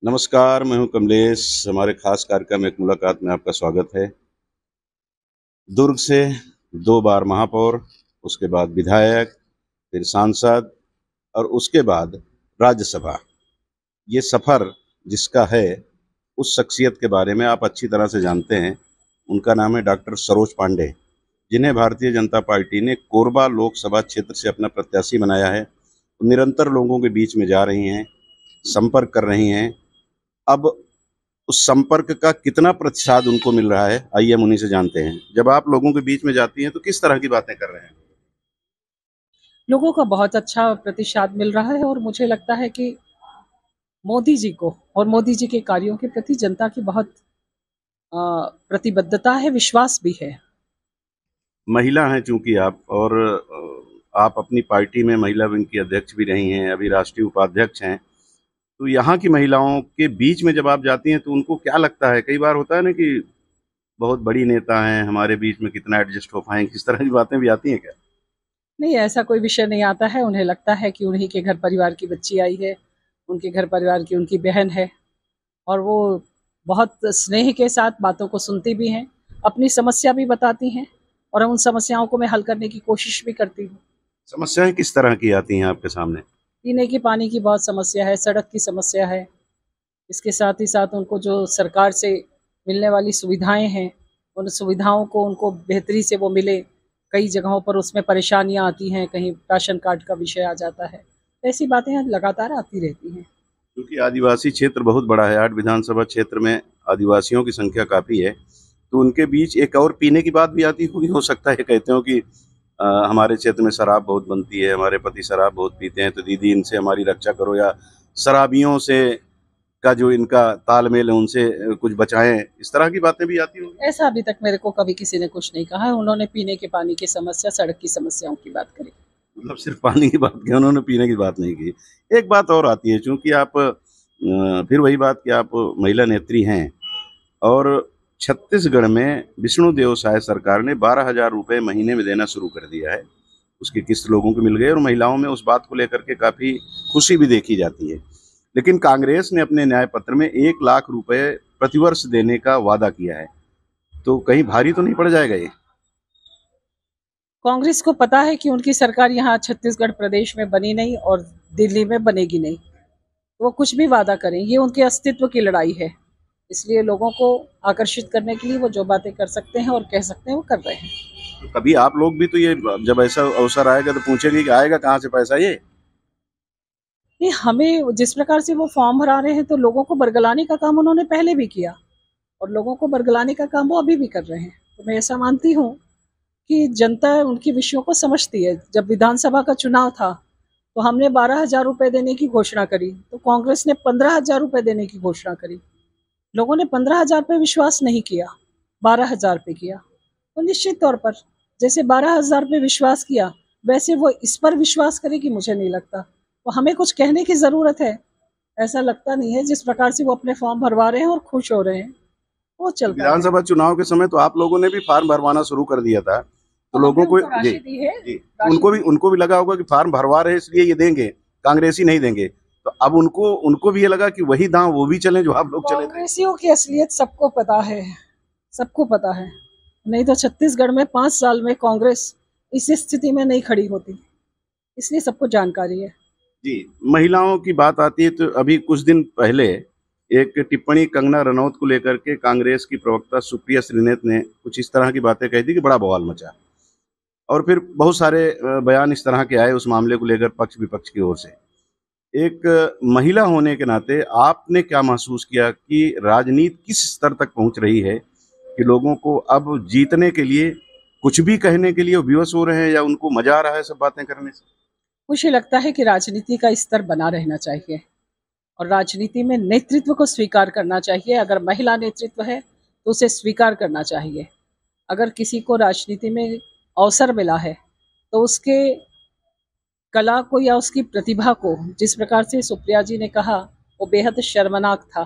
नमस्कार, मैं हूं कमलेश। हमारे खास कार्यक्रम एक मुलाकात में आपका स्वागत है। दुर्ग से 2 बार महापौर, उसके बाद विधायक, फिर सांसद और उसके बाद राज्यसभा। ये सफ़र जिसका है, उस शख्सियत के बारे में आप अच्छी तरह से जानते हैं। उनका नाम है डॉक्टर सरोज पांडे, जिन्हें भारतीय जनता पार्टी ने कोरबा लोकसभा क्षेत्र से अपना प्रत्याशी बनाया है। निरंतर लोगों के बीच में जा रही हैं, संपर्क कर रही हैं। अब उस संपर्क का कितना प्रतिशत उनको मिल रहा है, आइए हम उन्हीं से जानते हैं। जब आप लोगों के बीच में जाती हैं तो किस तरह की बातें कर रहे हैं? लोगों का बहुत अच्छा प्रतिसाद मिल रहा है और मुझे लगता है कि मोदी जी को और मोदी जी के कार्यों के प्रति जनता की बहुत प्रतिबद्धता है, विश्वास भी है। महिला हैं चूंकि आप, और आप अपनी पार्टी में महिला विंग की अध्यक्ष भी रही हैं, अभी राष्ट्रीय उपाध्यक्ष हैं। तो यहाँ की महिलाओं के बीच में जब आप जाती हैं तो उनको क्या लगता है? कई बार होता है ना कि बहुत बड़ी नेता हैं, हमारे बीच में कितना एडजस्ट हो पाएंगे, इस तरह की बातें भी आती हैं क्या? नहीं, ऐसा कोई विषय नहीं आता है। उन्हें लगता है कि उन्हीं के घर परिवार की बच्ची आई है, उनके घर परिवार की उनकी बहन है और वो बहुत स्नेह के साथ बातों को सुनती भी हैं, अपनी समस्या भी बताती हैं और उन समस्याओं को मैं हल करने की कोशिश भी करती हूँ। समस्याएं किस तरह की आती हैं आपके सामने? पीने की पानी की बहुत समस्या है, सड़क की समस्या है। इसके साथ ही साथ उनको जो सरकार से मिलने वाली सुविधाएं हैं, उन सुविधाओं को उनको बेहतरी से वो मिले। कई जगहों पर उसमें परेशानियां आती हैं, कहीं राशन कार्ड का विषय आ जाता है। तो ऐसी बातें लगातार आती रहती हैं। क्योंकि आदिवासी क्षेत्र बहुत बड़ा है, 8 विधानसभा क्षेत्र में आदिवासियों की संख्या काफ़ी है, तो उनके बीच एक और पीने की बात भी आती होगी, हो सकता है कहते हो कि हमारे क्षेत्र में शराब बहुत बनती है, हमारे पति शराब बहुत पीते हैं, तो दीदी इनसे हमारी रक्षा करो, या शराबियों से का जो इनका तालमेल है उनसे कुछ बचाएँ, इस तरह की बातें भी आती होंगी? ऐसा अभी तक मेरे को कभी किसी ने कुछ नहीं कहा है। उन्होंने पीने के पानी की समस्या, सड़क की समस्याओं की बात करी। मतलब सिर्फ़ पानी की बात की, उन्होंने पीने की बात नहीं की। एक बात और आती है, चूँकि आप फिर वही बात कि आप महिला नेत्री हैं, और छत्तीसगढ़ में विष्णुदेव साय सरकार ने 12,000 रुपए महीने में देना शुरू कर दिया है। उसकी किस्त लोगों को मिल गई और महिलाओं में उस बात को लेकर के काफ़ी खुशी भी देखी जाती है। लेकिन कांग्रेस ने अपने न्याय पत्र में 1 लाख रुपए प्रतिवर्ष देने का वादा किया है। तो कहीं भारी तो नहीं पड़ जाएगा ये? कांग्रेस को पता है कि उनकी सरकार यहाँ छत्तीसगढ़ प्रदेश में बनी नहीं और दिल्ली में बनेगी नहीं। वो कुछ भी वादा करें, ये उनके अस्तित्व की लड़ाई है। इसलिए लोगों को आकर्षित करने के लिए वो जो बातें कर सकते हैं और कह सकते हैं वो कर रहे हैं। तो कभी आप लोग भी तो ये, जब ऐसा अवसर आएगा तो पूछेंगे कि आएगा कहाँ से पैसा ये? नहीं, हमें जिस प्रकार से वो फॉर्म भरा रहे हैं तो लोगों को बरगलाने का काम उन्होंने पहले भी किया और लोगों को बरगलाने का काम वो अभी भी कर रहे हैं। तो मैं ऐसा मानती हूँ कि जनता उनकी विषयों को समझती है। जब विधानसभा का चुनाव था तो हमने 12,000 रुपए देने की घोषणा करी, तो कांग्रेस ने 15,000 रुपए देने की घोषणा करी। लोगों ने 15,000 पे विश्वास नहीं किया, 12,000 पे किया। तो निश्चित तौर पर जैसे 12,000 पे विश्वास किया, वैसे वो इस पर विश्वास करेगी मुझे नहीं लगता। तो हमें कुछ कहने की ज़रूरत है, ऐसा लगता नहीं है। जिस प्रकार से वो अपने फॉर्म भरवा रहे हैं और खुश हो रहे हैं, वो चलता विधानसभा रहेगा। चुनाव के समय तो आप लोगों ने भी फार्म भरवाना शुरू कर दिया था। तो तो लोगों हमने को उनको जी, राशि दी है, जी, तो राशि दी। उनको भी लगा होगा कि फार्म भरवा रहे हैं इसलिए ये देंगे, कांग्रेसी नहीं देंगे। तो अब उनको उनको भी ये लगा कि वही दांव वो भी चलें जो आप लोग चले थे। कांग्रेसियों की असलियत सबको पता है, सबको पता है। नहीं तो छत्तीसगढ़ में 5 साल में कांग्रेस इस स्थिति में नहीं खड़ी होती, इसलिए सबको जानकारी है। जी, महिलाओं की बात आती है तो अभी कुछ दिन पहले एक टिप्पणी कंगना रनौत को लेकर के कांग्रेस की प्रवक्ता सुप्रिया श्रीनेत ने कुछ इस तरह की बातें कही थी कि बड़ा बवाल मचा। और फिर बहुत सारे बयान इस तरह के आए उस मामले को लेकर पक्ष विपक्ष की ओर से। एक महिला होने के नाते आपने क्या महसूस किया कि राजनीति किस स्तर तक पहुंच रही है, कि लोगों को अब जीतने के लिए कुछ भी कहने के लिए वो विवश हो रहे हैं, या उनको मजा आ रहा है सब बातें करने से? मुझे लगता है कि राजनीति का स्तर बना रहना चाहिए और राजनीति में नेतृत्व को स्वीकार करना चाहिए। अगर महिला नेतृत्व है तो उसे स्वीकार करना चाहिए। अगर किसी को राजनीति में अवसर मिला है तो उसके कला को या उसकी प्रतिभा को, जिस प्रकार से सुप्रिया जी ने कहा, वो बेहद शर्मनाक था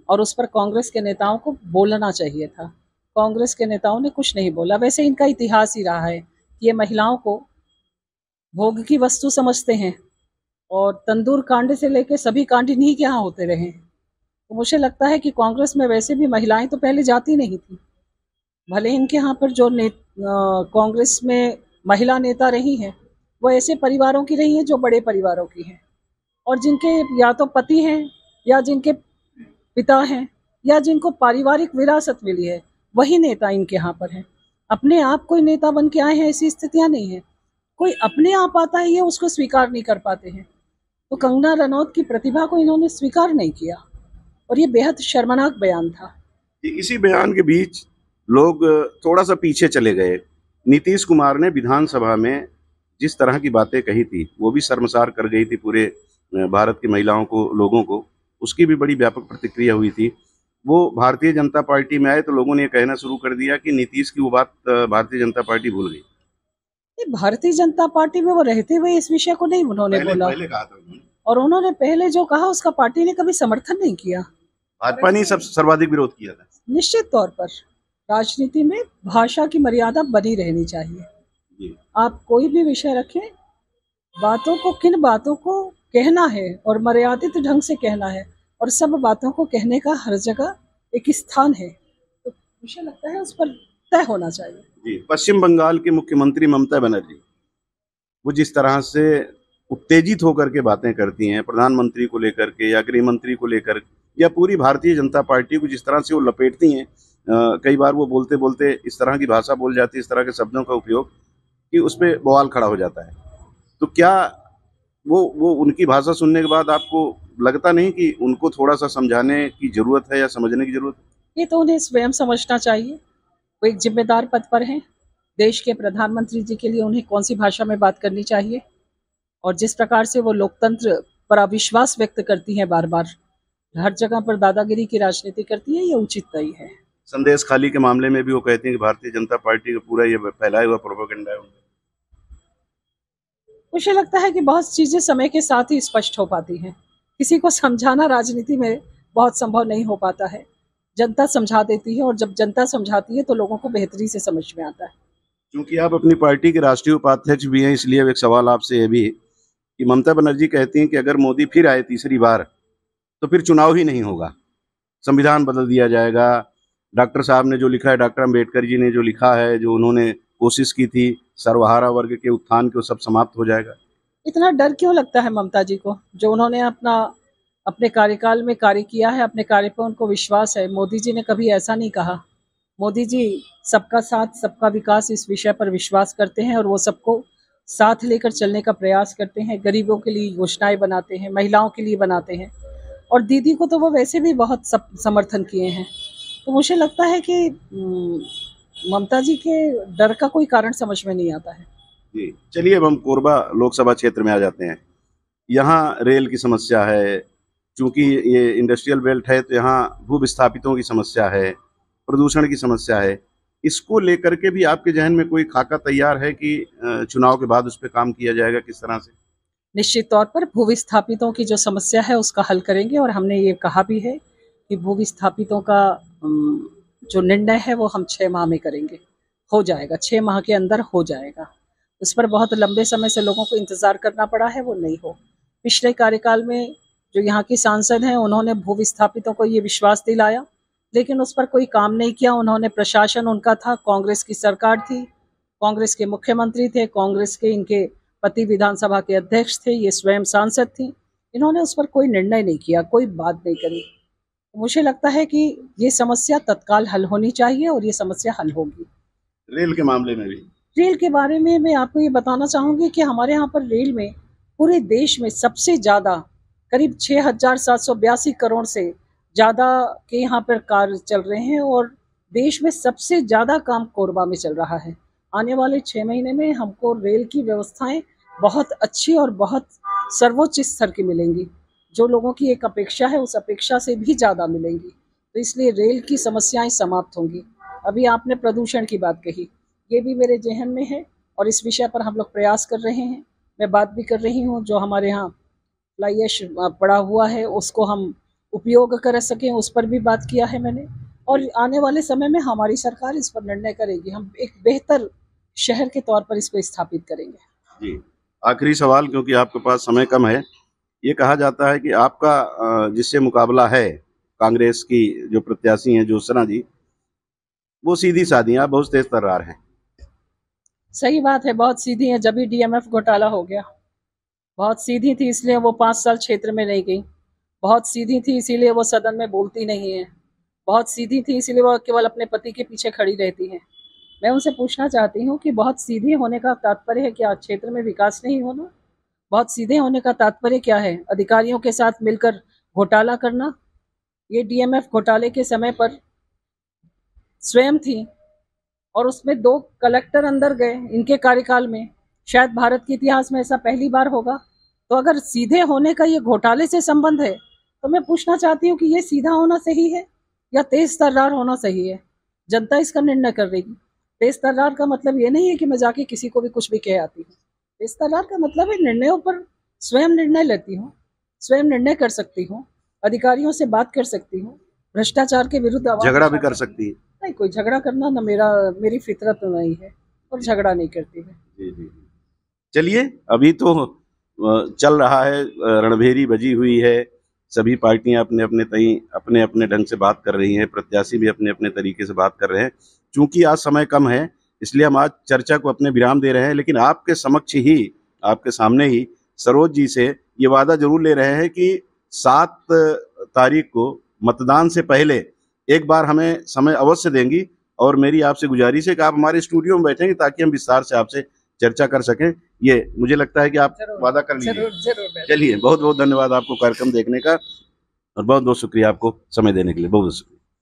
और उस पर कांग्रेस के नेताओं को बोलना चाहिए था। कांग्रेस के नेताओं ने कुछ नहीं बोला। वैसे इनका इतिहास ही रहा है कि ये महिलाओं को भोग की वस्तु समझते हैं और तंदूर कांड से लेकर सभी कांड इन्हीं के यहाँ होते रहे। तो मुझे लगता है कि कांग्रेस में वैसे भी महिलाएं तो पहले जाती नहीं थी। भले इनके यहाँ पर जो कांग्रेस में महिला नेता रही हैं, वो ऐसे परिवारों की रही हैं जो बड़े परिवारों की हैं, और जिनके या तो पति हैं, या जिनके पिता हैं, या जिनको पारिवारिक विरासत मिली है, वही नेता इनके यहाँ पर हैं। अपने आप कोई नेता बन के आए हैं, ऐसी स्थितियां नहीं है। कोई अपने आप आता है, ये उसको स्वीकार नहीं कर पाते हैं। तो कंगना रनौत की प्रतिभा को इन्होंने स्वीकार नहीं किया, और ये बेहद शर्मनाक बयान था। इसी बयान के बीच लोग थोड़ा सा पीछे चले गए। नीतीश कुमार ने विधानसभा में जिस तरह की बातें कही थी, वो भी शर्मसार कर गई थी पूरे भारत की महिलाओं को, लोगों को। उसकी भी बड़ी व्यापक प्रतिक्रिया हुई थी। वो भारतीय जनता पार्टी में आए तो लोगों ने ये कहना शुरू कर दिया कि नीतीश की वो बात भारतीय जनता पार्टी भूल गई। भारतीय जनता पार्टी में वो रहते हुए इस विषय को नहीं उन्होंने बोला, पहले कहा था उन्होंने। और उन्होंने पहले जो कहा उसका पार्टी ने कभी समर्थन नहीं किया। भाजपा ने सब सर्वाधिक विरोध किया था। निश्चित तौर पर राजनीति में भाषा की मर्यादा बनी रहनी चाहिए। आप कोई भी विषय रखें, बातों को, किन बातों को कहना है और मर्यादित ढंग से कहना है, और सब बातों को कहने का हर जगह एक स्थान है, तो मुझे लगता है उस पर तय होना चाहिए। जी, पश्चिम बंगाल की मुख्यमंत्री ममता बनर्जी, वो जिस तरह से उत्तेजित होकर के बातें करती हैं प्रधानमंत्री को लेकर के या गृह मंत्री को लेकर, या पूरी भारतीय जनता पार्टी को जिस तरह से वो लपेटती हैं, कई बार वो बोलते बोलते इस तरह की भाषा बोल जाती है, इस तरह के शब्दों का उपयोग, कि उस पर बवाल खड़ा हो जाता है। तो क्या वो उनकी भाषा सुनने के बाद आपको लगता नहीं कि उनको थोड़ा सा समझाने की जरूरत है या समझने की जरूरत है? ये तो उन्हें स्वयं समझना चाहिए। वो एक जिम्मेदार पद पर हैं। देश के प्रधानमंत्री जी के लिए उन्हें कौन सी भाषा में बात करनी चाहिए, और जिस प्रकार से वो लोकतंत्र पर अविश्वास व्यक्त करती हैं, बार बार हर जगह पर दादागिरी की राजनीति करती है, ये उचित नहीं है। संदेश खाली के मामले में भी वो कहती हैं कि भारतीय जनता पार्टी का पूरा ये फैलाया हुआ प्रोपेगेंडा है। मुझे लगता है कि बहुत चीजें समय के साथ ही स्पष्ट हो पाती हैं। किसी को समझाना राजनीति में बहुत संभव नहीं हो पाता है। जनता समझा देती है, और जब जनता समझाती है तो लोगों को बेहतरी से समझ में आता है। क्योंकि आप अपनी पार्टी के राष्ट्रीय उपाध्यक्ष भी हैं, इसलिए एक सवाल आपसे ये भी है कि ममता बनर्जी कहती हैं कि अगर मोदी फिर आए तीसरी बार तो फिर चुनाव ही नहीं होगा, संविधान बदल दिया जाएगा। डॉक्टर साहब ने जो लिखा है, डॉक्टर अम्बेडकर जी ने जो लिखा है, जो उन्होंने कोशिश की थी सर्वहारा वर्ग के उत्थान के, वो सब समाप्त हो जाएगा। इतना डर क्यों लगता है ममता जी को? जो उन्होंने अपने कार्यकाल में कार्य किया है, अपने कार्य पर उनको विश्वास है। मोदी जी ने कभी ऐसा नहीं कहा। मोदी जी सबका साथ सबका विकास इस विषय पर विश्वास करते हैं, और वो सबको साथ लेकर चलने का प्रयास करते हैं। गरीबों के लिए योजनाएं बनाते हैं, महिलाओं के लिए बनाते हैं, और दीदी को तो वो वैसे भी बहुत समर्थन किए हैं। तो मुझे लगता है कि ममता जी के डर का कोई कारण समझ में नहीं आता है। जी, चलिए अब हम कोरबा लोकसभा क्षेत्र में आ जाते हैं। यहाँ रेल की समस्या है, चूंकि ये इंडस्ट्रियल बेल्ट है तो यहाँ भू विस्थापितों की समस्या है, प्रदूषण की समस्या है। इसको लेकर के भी आपके जहन में कोई खाका तैयार है कि चुनाव के बाद उस पर काम किया जाएगा, किस तरह से? निश्चित तौर पर भू विस्थापितों की जो समस्या है उसका हल करेंगे, और हमने ये कहा भी है कि भू विस्थापितों का जो निर्णय है वो हम 6 माह में करेंगे। हो जाएगा, 6 माह के अंदर हो जाएगा। उस पर बहुत लंबे समय से लोगों को इंतज़ार करना पड़ा है, वो नहीं हो। पिछले कार्यकाल में जो यहाँ के सांसद हैं, उन्होंने भू विस्थापितों को ये विश्वास दिलाया, लेकिन उस पर कोई काम नहीं किया। उन्होंने, प्रशासन उनका था, कांग्रेस की सरकार थी, कांग्रेस के मुख्यमंत्री थे, कांग्रेस के इनके पति विधानसभा के अध्यक्ष थे, ये स्वयं सांसद थी। इन्होंने उस पर कोई निर्णय नहीं किया, कोई बात नहीं करी। मुझे लगता है कि ये समस्या तत्काल हल होनी चाहिए, और ये समस्या हल होगी। रेल के मामले में भी? रेल के बारे में मैं आपको ये बताना चाहूँगी कि हमारे यहाँ पर रेल में पूरे देश में सबसे ज़्यादा, करीब 6,782 करोड़ से ज़्यादा के यहाँ पर कार्य चल रहे हैं, और देश में सबसे ज़्यादा काम कोरबा में चल रहा है। आने वाले 6 महीने में हमको रेल की व्यवस्थाएं बहुत अच्छी और बहुत सर्वोच्च स्तर की मिलेंगी। जो लोगों की एक अपेक्षा है, उस अपेक्षा से भी ज़्यादा मिलेंगी। तो इसलिए रेल की समस्याएं समाप्त होंगी। अभी आपने प्रदूषण की बात कही, ये भी मेरे जहन में है, और इस विषय पर हम लोग प्रयास कर रहे हैं। मैं बात भी कर रही हूँ, जो हमारे यहाँ फ्लाई ऐश पड़ा हुआ है उसको हम उपयोग कर सकें, उस पर भी बात किया है मैंने। और आने वाले समय में हमारी सरकार इस पर निर्णय करेगी। हम एक बेहतर शहर के तौर पर इसको स्थापित करेंगे। जी, आखिरी सवाल, क्योंकि आपके पास समय कम है। ये कहा जाता है कि आपका जिससे मुकाबला है कांग्रेस की जो प्रत्याशी हैं ज्योत्सना जी, वो सीधी सादी हैं, आप बहुत तेज तर्रार हैं। सही बात है, बहुत सीधी है। जब भी डीएमएफ घोटाला हो गया, बहुत सीधी थी इसलिए वो 5 साल क्षेत्र में नहीं गई। बहुत सीधी थी इसीलिए वो सदन में बोलती नहीं है। बहुत सीधी थी इसीलिए वो केवल अपने पति के पीछे खड़ी रहती है। मैं उनसे पूछना चाहती हूँ कि बहुत सीधे होने का तात्पर्य है क्या क्षेत्र में विकास नहीं होना? बहुत सीधे होने का तात्पर्य क्या है? अधिकारियों के साथ मिलकर घोटाला करना? ये डीएमएफ घोटाले के समय पर स्वयं थी और उसमें 2 कलेक्टर अंदर गए इनके कार्यकाल में। शायद भारत के इतिहास में ऐसा पहली बार होगा। तो अगर सीधे होने का ये घोटाले से संबंध है तो मैं पूछना चाहती हूँ कि ये सीधा होना सही है या तेज तर्रार होना सही है? जनता इसका निर्णय कर रहेगी। तेज तर्रार का मतलब ये नहीं है कि मैं जाके किसी को भी कुछ भी कह आती हूँ। तेज तर्रार का मतलब है निर्णयों पर स्वयं निर्णय लेती हूँ, स्वयं निर्णय कर सकती हूँ, अधिकारियों से बात कर सकती हूँ, भ्रष्टाचार के विरुद्ध आवाज झगड़ा भी उठा कर सकती सकती है। हूँ। नहीं, कोई झगड़ा करना ना मेरी फितरत नहीं है और झगड़ा नहीं करती है। जी जी। चलिए, अभी तो चल रहा है, रणभेरी बजी हुई है, सभी पार्टियां अपने अपने ढंग से बात कर रही हैं, प्रत्याशी भी अपने अपने तरीके से बात कर रहे हैं। चूंकि आज समय कम है इसलिए हम आज चर्चा को अपने विराम दे रहे हैं, लेकिन आपके समक्ष ही, आपके सामने ही सरोज जी से ये वादा जरूर ले रहे हैं कि 7 तारीख को मतदान से पहले एक बार हमें समय अवश्य देंगी, और मेरी आपसे गुजारिश है कि आप हमारे स्टूडियो में बैठेंगे ताकि हम विस्तार से आपसे चर्चा कर सकें। ये मुझे लगता है कि आप वादा कर लीजिए। जरूर। चलिए, बहुत बहुत धन्यवाद आपको कार्यक्रम देखने का, और बहुत बहुत शुक्रिया आपको समय देने के लिए। बहुत बहुत शुक्रिया।